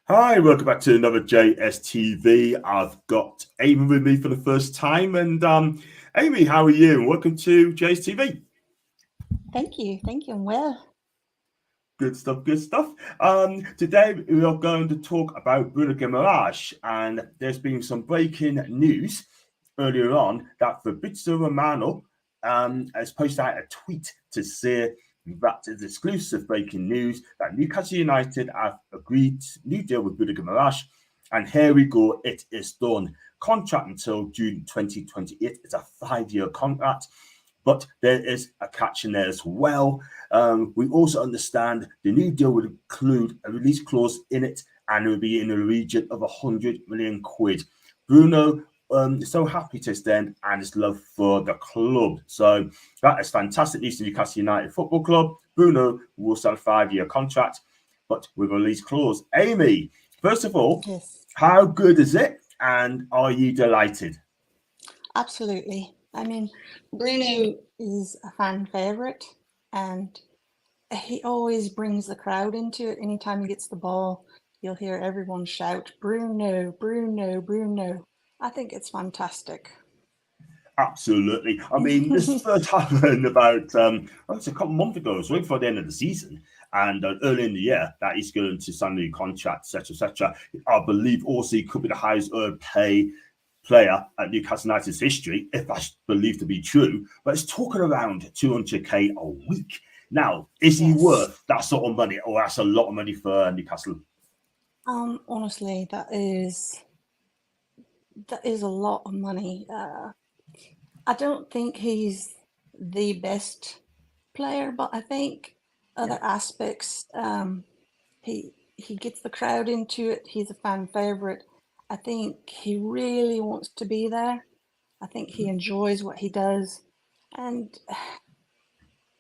Hi, welcome back to another JSTV. I've got Amy with me for the first time. And Amy, how are you? And welcome to JSTV. Thank you. Thank you. I'm well. Good stuff, good stuff. Today we are going to talk about Bruno Guimaraes, and there's been some breaking news earlier on that Fabrizio Romano has posted out a tweet to say that it's exclusive breaking news that Newcastle United have agreed new deal with Bruno Guimaraes, and here we go, it is done. Contract until June 2028. It's a 5-year contract, but there is a catch in there as well. We also understand the new deal would include a release clause in it, and it would be in the region of 100 million quid. Bruno is so happy to extend and his love for the club. So that is fantastic news to Newcastle United Football Club. Bruno will sign a 5-year contract, but with a release clause. Amy, first of all, Yes, how good is it? And are you delighted? absolutely. I mean, Bruno is a fan favorite, and he always brings the crowd into it. Anytime he gets the ball, you'll hear everyone shout, Bruno, Bruno, Bruno. I think it's fantastic. Absolutely. I mean, this first happened about it's a couple of months ago. It was right before the end of the season, and early in the year that he's going to sign a new contract, etc., etc. I believe also he could be the highest pay player at Newcastle United's history, if that's believed to be true. But it's talking around 200k a week. Now, is he Yes. worth that sort of money, or that's a lot of money for Newcastle? Honestly, that is a lot of money. I don't think he's the best player, but I think Yeah. other aspects, he gets the crowd into it. He's a fan favorite. I think he really wants to be there. I think he enjoys what he does, and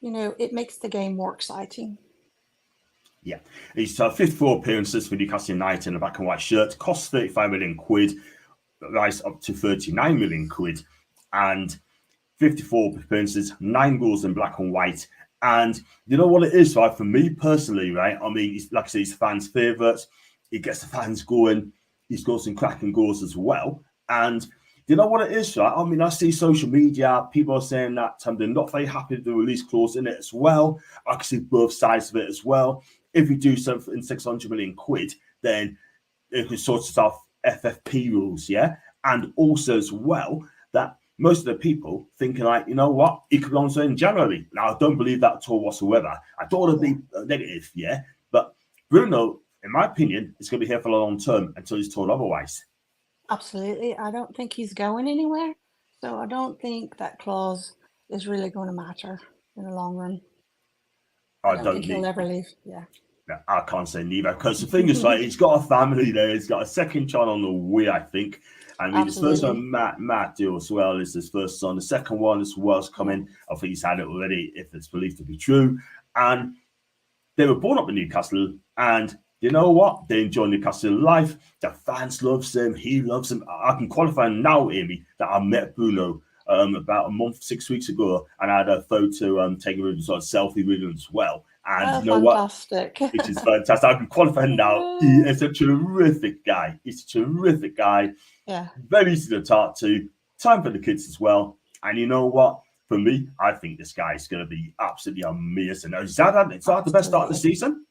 it makes the game more exciting. Yeah, he's 54 appearances for Newcastle United in a black and white shirt. Costs 35 million quid, rise up to 39 million quid, and 54 appearances, 9 goals in black and white. And you know what it is, right? For me personally, right? I mean, he's, like I say, he's fans' favourites. He gets the fans going. He's got some cracking goals as well. And you know what it is, right? I mean, I see social media, people are saying that they're not very happy with the release clause in it as well. I can see both sides of it as well. If we do something in 600 million quid, then it can sort of off FFP rules, yeah? And also as well, that most of the people thinking like, you know what, he could go on in January. Now, I don't believe that at all whatsoever. I don't want to Yeah, be negative, yeah? But Bruno, in my opinion, is going to be here for the long term until he's told otherwise. absolutely. I don't think he's going anywhere, so I don't think that clause is really going to matter in the long run. I I don't think don't he'll need. ever leave. Yeah. I can't say neither because the thing is, like, he's got a family there. He's got a second child on the way, I think. I mean, his first Absolutely. one, Matt do as well, is his first son. The second one as well is Yeah. coming. I think he's had it already, if it's believed to be true. And they were born up in Newcastle, and you know what? They enjoy Newcastle life. The fans loves him. He loves him. I can qualify now, Amy, that I met Bruno about a month, 6 weeks ago, and I had a photo taken with him, sort of selfie with him as well. And Oh, you know what? fantastic. Which is fantastic. I can qualify now. He Yeah. is a terrific guy. He's a terrific guy. Yeah, Very easy to talk to. Time for the kids as well. And you know what? For me, I think this guy is going to be absolutely amazing. Now, it's not the best start of the absolutely. season,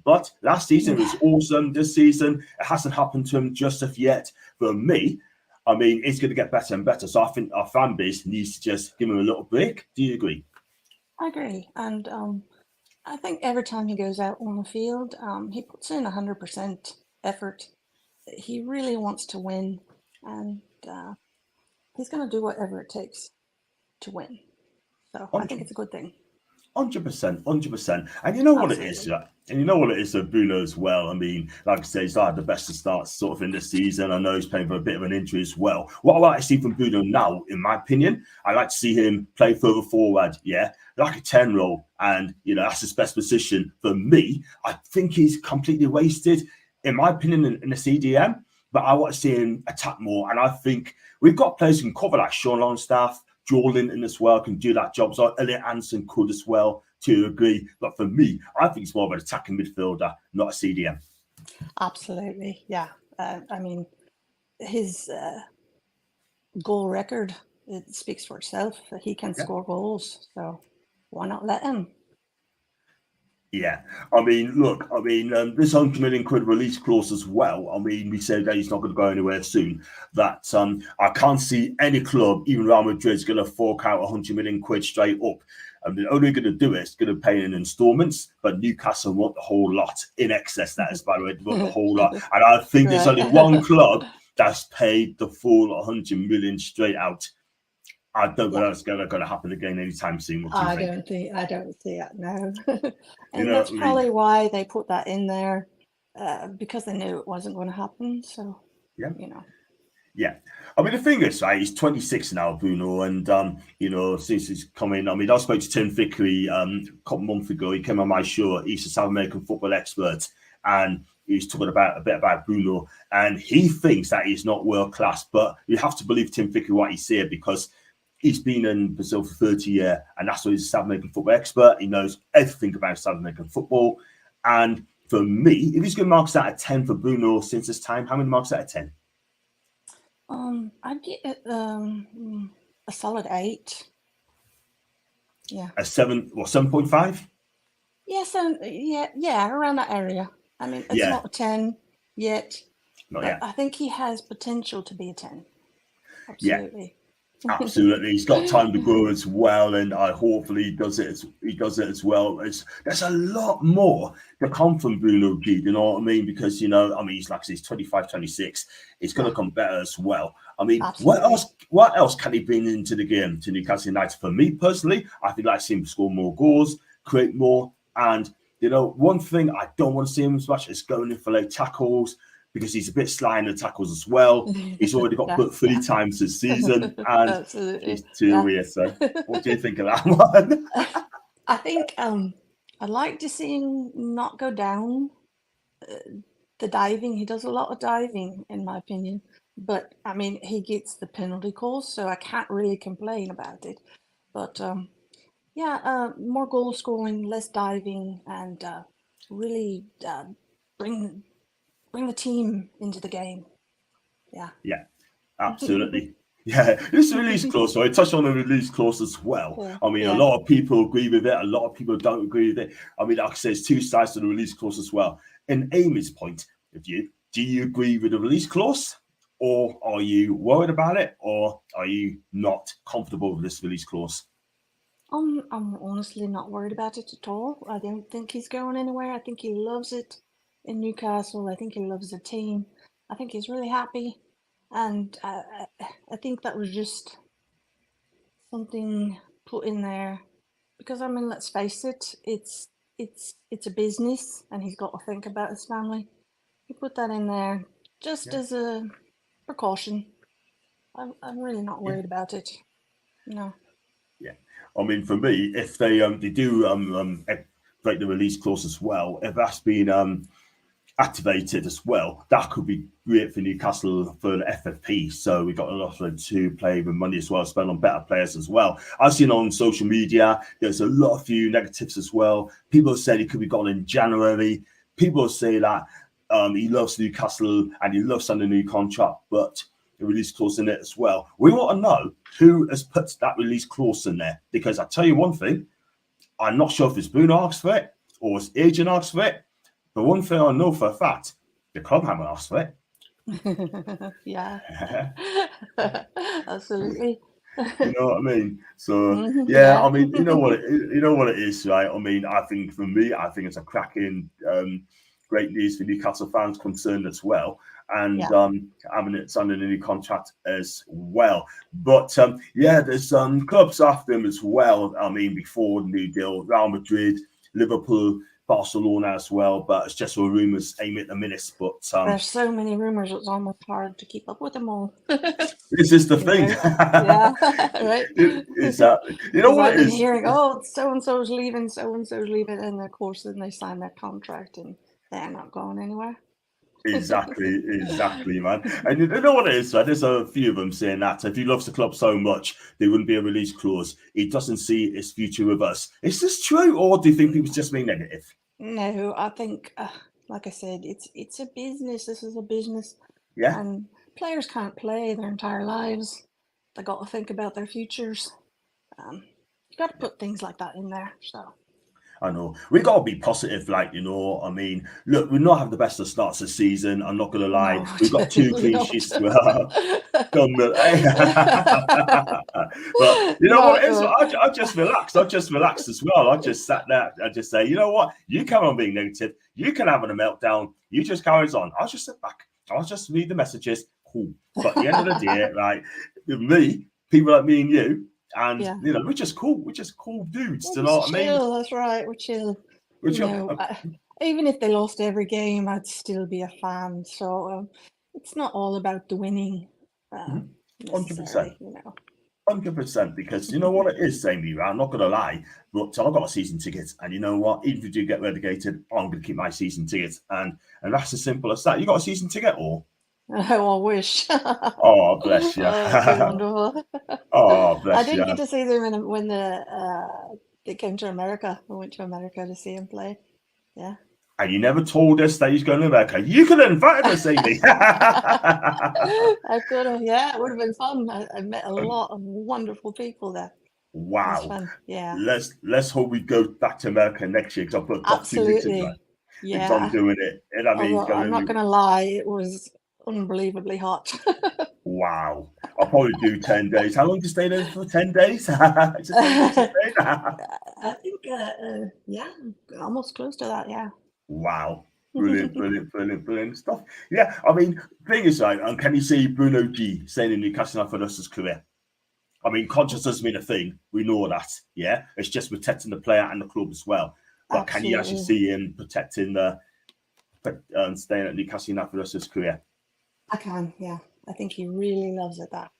but last season Yeah, was awesome. This season, it hasn't happened to him just of yet. For me, I mean, it's going to get better and better. So I think our fan base needs to just give him a little break. Do you agree? I agree. And I think every time he goes out on the field, he puts in 100% effort. He really wants to win, and uh, he's going to do whatever it takes to win. So I think it's a good thing. 100%, 100%. And you know what it is, Absolutely. yeah? And you know what it is for Bruno as well. I mean, like I say, he's had the best of starts sort of in the season. I know he's playing for a bit of an injury as well. What I like to see from Bruno now, in my opinion, I like to see him play further forward, yeah, like a 10 role. And, you know, that's his best position for me. I think he's completely wasted, in my opinion, in the CDM. But I want to see him attack more. And I think we've got players who can cover like Sean Longstaff, Joe Linton as well can do that job. So Elliot Anderson could as well, to agree. But for me, I think he's more of an attacking midfielder, not a CDM. Absolutely, yeah. I mean, his goal record, it speaks for itself. He can Yeah. score goals, so why not let him? Yeah, I mean, look, I mean, this £100 million release clause as well. I mean, we said that he's not going to go anywhere soon. That I can't see any club, even Real Madrid, is going to fork out £100 million straight up. And they're only going to do it, it's going to pay in installments. But Newcastle want the whole lot in excess. That is, by the way, they want the whole lot. And I think there's only one club that's paid the full 100 million straight out. I don't know that's going to happen again anytime soon. What do you think? I don't see it, no. You And know that's what I mean? probably why they put that in there, because they knew it wasn't going to happen. So, Yeah. you know. Yeah. I mean, the thing is, right, he's 26 now, Bruno, and, since he's come in, I mean, I spoke to Tim Vickery a couple months ago. He came on my show. He's a South American football expert, and he's talking about a bit about Bruno, and he thinks that he's not world class, but you have to believe Tim Vickery what he said, because he's been in Brazil for 30 years, and that's why he's a South American football expert. He knows everything about South American football, and for me, if he's going to marks out of 10 for Bruno since his time, how many marks out of 10? I'd give it a solid 8. Yeah. A 7 or 7.5? Yes, and yeah, around that area. I mean, it's Yeah, not a 10 yet, not but yet. I think he has potential to be a 10. Yeah, Absolutely. absolutely. He's got time to grow as well, and I hopefully he does it as well. There's a lot more to come from Bruno G. You know what I mean? Because I mean, he's like I say, he's 25, 26. It's going Yeah, to come better as well. I mean, absolutely. What else can he bring into the game to Newcastle United? For me personally, I think I see him score more goals, create more, and one thing I don't want to see him as much is going in for late tackles, because he's a bit sly in the tackles as well. He's already got Yeah, booked 3 times this season, and he's absolutely. too Yeah. weird. So, what do you think of that one? I think I'd like to see him not go down the diving. He does a lot of diving, in my opinion. But I mean, he gets the penalty calls, so I can't really complain about it. But yeah, more goal scoring, less diving, and really bring bring the team into the game. Yeah. Yeah, absolutely. Yeah, this release clause. So I touched on the release clause as well. Yeah. I mean, a Yeah. lot of people agree with it. A lot of people don't agree with it. I mean, like I said, there's two sides to the release clause as well. In Amy's point of view, do you agree with the release clause, or are you worried about it, or are you not comfortable with this release clause? I'm honestly not worried about it at all. I don't think he's going anywhere. I think he loves it in Newcastle. I think he loves the team. I think he's really happy, and I think that was just something put in there because I mean, let's face it, it's a business, and he's got to think about his family. He put that in there just Yeah, as a precaution. I'm really not yeah, worried about it. No. yeah. I mean, for me, if they do break the release clause as well, if that's been activated as well, that could be great for Newcastle for the FFP. So we got a lot to play with money as well, spend on better players as well. I've seen on social media, there's a lot of few negatives as well. People said he could be gone in January. People say that he loves Newcastle and he loves signing a new contract, but the release clause in it as well. We want to know who has put that release clause in there, because I tell you one thing, I'm not sure if it's Bruno asked for it or his agent asked for it. But one thing I know for a fact, the club haven't asked for it. Yeah. Absolutely. You know what I mean? So yeah, Yeah. I mean, you know what it is, right? I mean, I think for me, I think it's a cracking, great news for Newcastle fans concerned as well, and Yeah. having it signed in a new contract as well. But yeah, there's clubs after him as well. I mean, before the new deal, Real Madrid, Liverpool, Barcelona as well, but it's just all rumours aim at the minute. But There's so many rumors, it's almost hard to keep up with them all. this is the You thing. know? Yeah. Right. Exactly. You know Because what I've it been is? hearing, oh, so and so's leaving, so and so's leaving, and of course, then they sign that contract and they're not going anywhere. Exactly, man. And you know what it is, right? There's a few of them saying that if he loves the club so much, there wouldn't be a release clause. He doesn't see his future with us. Is this true, or do you think people just being negative? No, I think like I said, it's a business. This is a business, Yeah, and players can't play their entire lives. They got to think about their futures. You got to yeah. put things like that in there. So I know we got to be positive, like I mean, look, we're not having the best of starts this season. I'm not gonna lie, no, we've got 2 definitely clean not. sheets. Come but you know what No, it is? I just relaxed. I just relaxed as well. I just sat there. I just say, you know what? You come on being negative. You can have a meltdown. You just carries on. I'll just sit back. I'll just read the messages. Cool. But at the end of the day, like me, people like me and you, and yeah. we're just cool. We're just cool dudes. Do We're you know just what I mean? chill. That's right. We're chill. Which Even if they lost every game, I'd still be a fan. So it's not all about the winning 100%. necessarily, 100%, because you know what it is, Sammy. I'm not going to lie, but I've got a season ticket, and you know what? Even if you do get relegated, I'm going to keep my season ticket, and that's as simple as that. You got a season ticket, or I wish. oh, bless you. Oh, that'd be wonderful. Oh, I bless did you. get to see them when they came to America. I went to America to see him play. Yeah. And you never told us that he's going to America. You could have invited us, Amy. I could have, yeah, it would have been fun. I met a lot of wonderful people there. It was Wow. fun. Yeah, Let's hope we go back to America next year, because I've got 2 weeks in time absolutely. because I'm Yeah. doing it. And I mean, Although I'm not going to lie, it was unbelievably hot. wow. I'll probably do 10 days. How long do you stay there for? 10 days? Is it 10 days you stay? I think, yeah, almost close to that, yeah. Wow. Brilliant, brilliant, brilliant, brilliant stuff. Yeah, I mean, thing is, like, can you see Bruno G saying in Newcastle for us his career? I mean, conscience doesn't mean a thing. We know that. Yeah, it's just protecting the player and the club as well. But can you actually Absolutely. see him protecting staying at Newcastle United for the rest of his career? I can, yeah. I think he really loves it, that.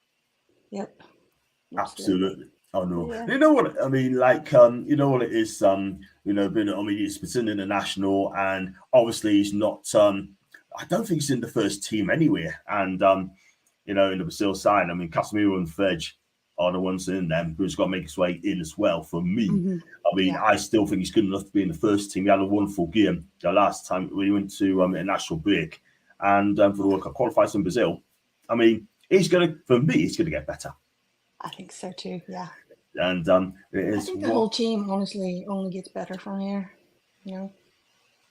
Yep, absolutely. Absolutely. Oh no. Yeah. You know what I mean? Like, you know what it is, Bruno, I mean, he's been international, and obviously he's not I don't think he's in the first team anywhere. And in the Brazil side, I mean, Casemiro and Fedge are the ones in them who's got to make his way in as well. For me, I mean, Yeah. I still think he's good enough to be in the first team. He had a wonderful game the last time we went to international break, and for the World Cup qualifiers in Brazil. I mean, he's gonna get better. I think so too, yeah. And it I is think the what whole team honestly only gets better from here. You know,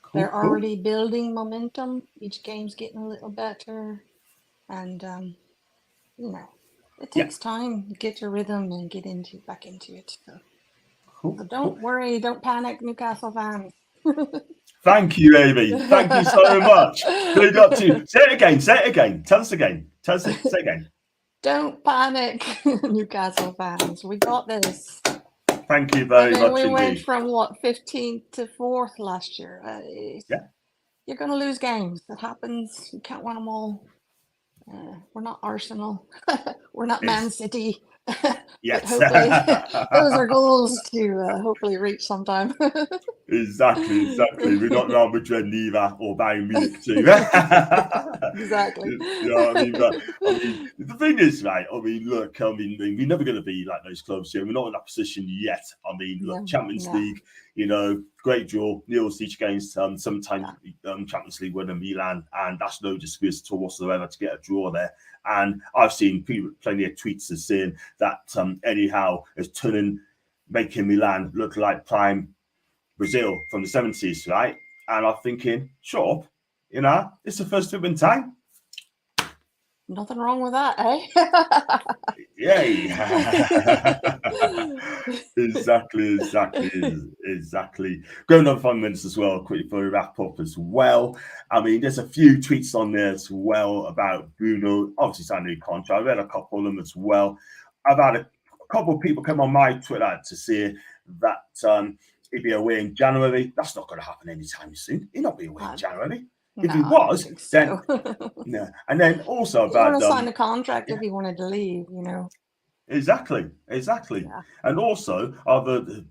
cool, they're cool. already building momentum. Each game's getting a little better, and it Yeah, takes time to get your rhythm and get back into it. So cool, cool. don't worry, don't panic, Newcastle fans. Thank you, Amy. Thank you so much. Big up to you. Say it again. Say it again. Tell us again. Tell us it. Say it again. Don't panic, Newcastle fans. We got this. Thank you I very mean, much we went indeed. from what 15th to 4th last year. Yeah. You're going to lose games. That happens. You can't win them all. We're not Arsenal. We're not Man It's City. But yes. hopefully, those are goals to hopefully reach sometime. Exactly, exactly. We're not Real Madrid neither, or Bayern Munich too. Exactly. You know what I mean? But I mean, the thing is, right? I mean, look, I mean, we're never going to be like those clubs here. We're not in that position yet. I mean, look, No, Champions no. League, great draw. Neil's each against sometimes Champions League winner Milan, and that's no disgrace at all whatsoever to get a draw there. And I've seen people plenty of tweets as saying that anyhow is making Milan look like prime Brazil from the 70s, right? And I'm thinking, sure, it's the first trip in time. Nothing wrong with that, eh? Yay. Exactly. Going on 5 minutes as well, quickly before we wrap up as well. I mean, there's a few tweets on there as well about Bruno, obviously signing a new contract. I've read a couple of them as well. I've had a couple of people come on my Twitter to say that he'd be away in January. That's not going to happen anytime soon. He'll not be away in January. If he No, I don't was, think so. then no. And then also You want about to sign a contract if you wanted to leave, Exactly. Yeah. And also,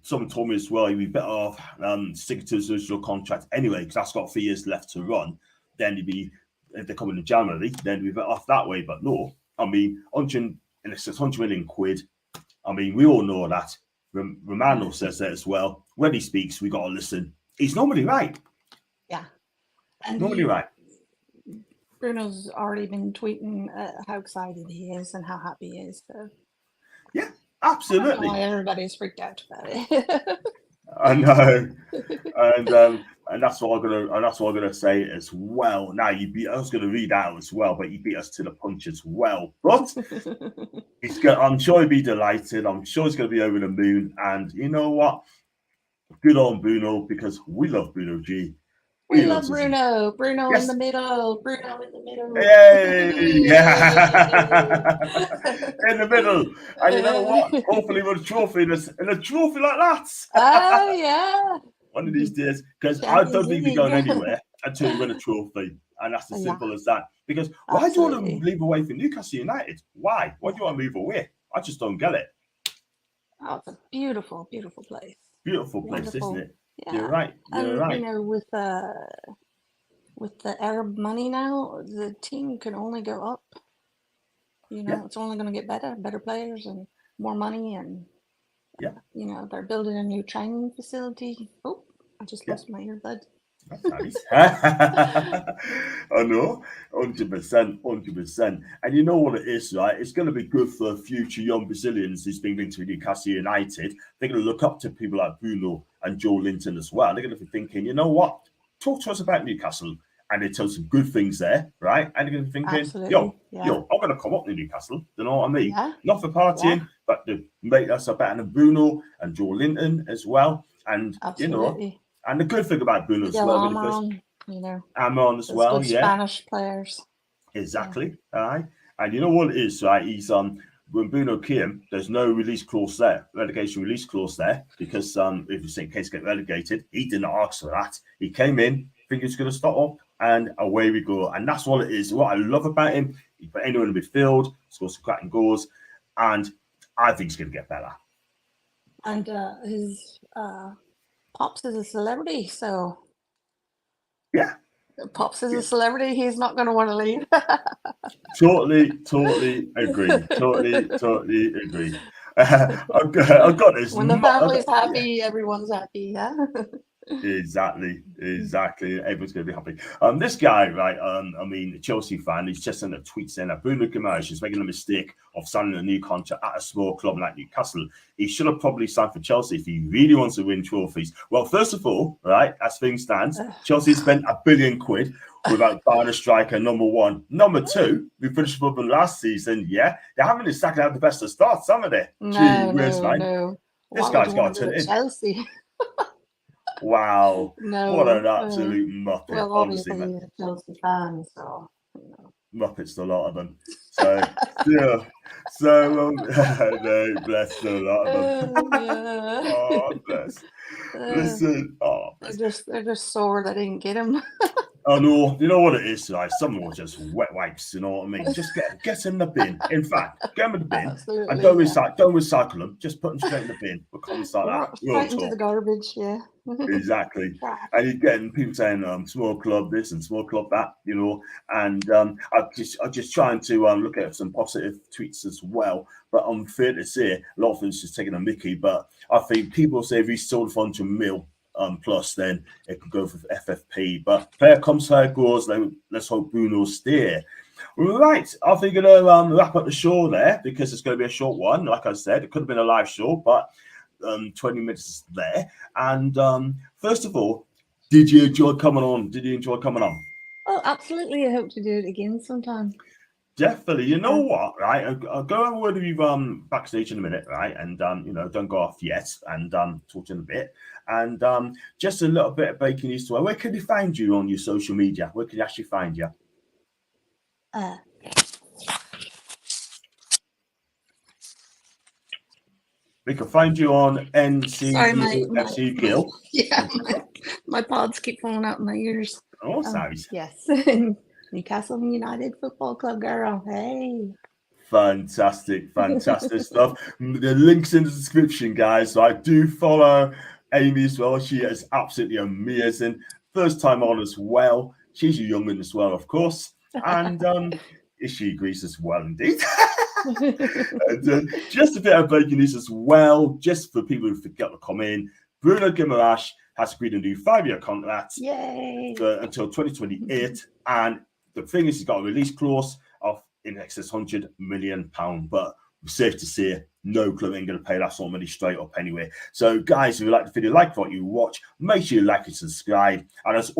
someone told me as well, you'd be better off sticking to his original contract anyway, because that's got 3 years left to run. Then if they're coming in January, then we'd be better off that way. But no, I mean, 100 million quid. I mean, we all know that. Romano says that as well. When he speaks, we got to listen. He's normally right. Yeah. And Normally right. Bruno's already been tweeting how excited he is and how happy he is. So Yeah, I don't absolutely. know why everybody's freaked out about it. I know, and that's what I'm gonna say as well. Now you beat. I was gonna read out as well, but you beat us to the punch as well. But I'm sure he'll be delighted. I'm sure he's gonna be over the moon. And you know what? Good on Bruno because we love Bruno G. We He love loves us. Bruno. Bruno in Yes. the middle. Bruno in the middle. Hey, yeah, in the middle. And you know what? Hopefully, with a trophy in a trophy like that. Oh yeah. One of these days, because I Champions don't think we're League. going anywhere until we win a trophy, and that's as Yeah, simple as that. Because why do you want to absolutely. leave away from Newcastle United? Why? Why do you want to move away? I just don't get it. Oh, it's a beautiful, beautiful place. Beautiful place, isn't Wonderful. it? You're Yeah. right. You're And right. you know, with the Arab money now, the team can only go up. You know, Yeah, it's only going to get better players and more money. And, yeah, you know, they're building a new training facility. Oh, I just yeah. lost my earbud. That's nice. I know, 100%, 100%. And you know what it is, right? It's going to be good for future young Brazilians who's been linked to Newcastle United. They're going to look up to people like Bruno and Joe Linton as well. They're going to be thinking, you know what? Talk to us about Newcastle. And they tell some good things there, right? And they're going to be thinking, Absolutely. Yeah. I'm going to come up to Newcastle. You know what I mean? Yeah. Not for partying, Yeah. but to make us a better than Bruno and Joe Linton as well. And, you know, Absolutely. and the good thing about Bruno as Miguel well, really, because Almiron, you know, Amon as those well, good yeah, Spanish players. Yeah. exactly. All right. And you know what it is, right? He's when Bruno came, there's no release clause there, relegation release clause there, because if you in case get relegated, he didn't ask for that. He came in, think he's gonna start up, and away we go. And that's what it is. What I love about him, he put anyone in the midfield, scores some cracking goals, and I think he's gonna get better. And his Pops is a celebrity, so Yeah. Pops is a celebrity. He's not going to want to leave. Totally agree. Totally agree. I've got this. When the family's happy, everyone's happy. Yeah. Exactly. Everyone's going to be happy. This guy, right? I mean, a Chelsea fan. He's just sent a tweet saying that Bruno Guimaraes is making a mistake of signing a new contract at a small club like Newcastle. He should have probably signed for Chelsea if he really wants to win trophies. Well, first of all, right, as things stands, Chelsea spent £1 billion without buying a striker. Number one. Number two, we finished above them last season. Yeah, they haven't exactly had the best of starts, haven't they? No. This guy's got to turn in. Chelsea. Wow. No. What an absolute muppet. Well, obviously he's a Chelsea fan, so. Muppets, a lot of them. So, yeah. So, no, bless a lot of them. Oh, bless. Listen, bless. They're just sore they didn't get him. I know. You know what it is, like some are just wet wipes. You know what I mean? Just get in the bin. In fact, get them in the bin. Absolutely, and don't recycle them. Just put them straight in the bin. But comments like that. Right into the garbage. Yeah. Exactly. And you're getting people saying small club this and small club that, you know. And I'm just trying to look at some positive tweets as well. But I'm fair to say a lot of things just taking a mickey. But I think people say if he sold for 100 mil plus, then it could go for FFP. But player comes, player goes. Let's hope Bruno stay. Right, I think we're going to wrap up the show there because it's going to be a short one. Like I said, it could have been a live show, but 20 minutes is there. And first of all, did you enjoy coming on? Oh, absolutely. I hope to do it again sometime. Definitely. You know what, right? I'll go over word with you backstage in a minute, right? And don't go off yet and talk to you in a bit. And just a little bit of breaking news to where can they find you on your social media? Where can they actually find you? We can find you on NCUFC Gill. Yeah, my pods keep falling out in my ears. Oh, sorry. Yes. Newcastle United Football Club, girl. Hey. Fantastic stuff. The link's in the description, guys. So I do follow Amy as well. She is absolutely amazing. First time on as well. She's a young one as well, of course. And she agrees as well, indeed. And, just a bit of breaking news as well, just for people who forget to come in. Bruno Guimaraes has agreed a new 5-year contract until 2028. And the thing is, he's got a release clause of in excess £100 million. But it's safe to say no club ain't going to pay that sort of money straight up anyway. So, guys, if you like the video, like what you watch, make sure you like and subscribe. And as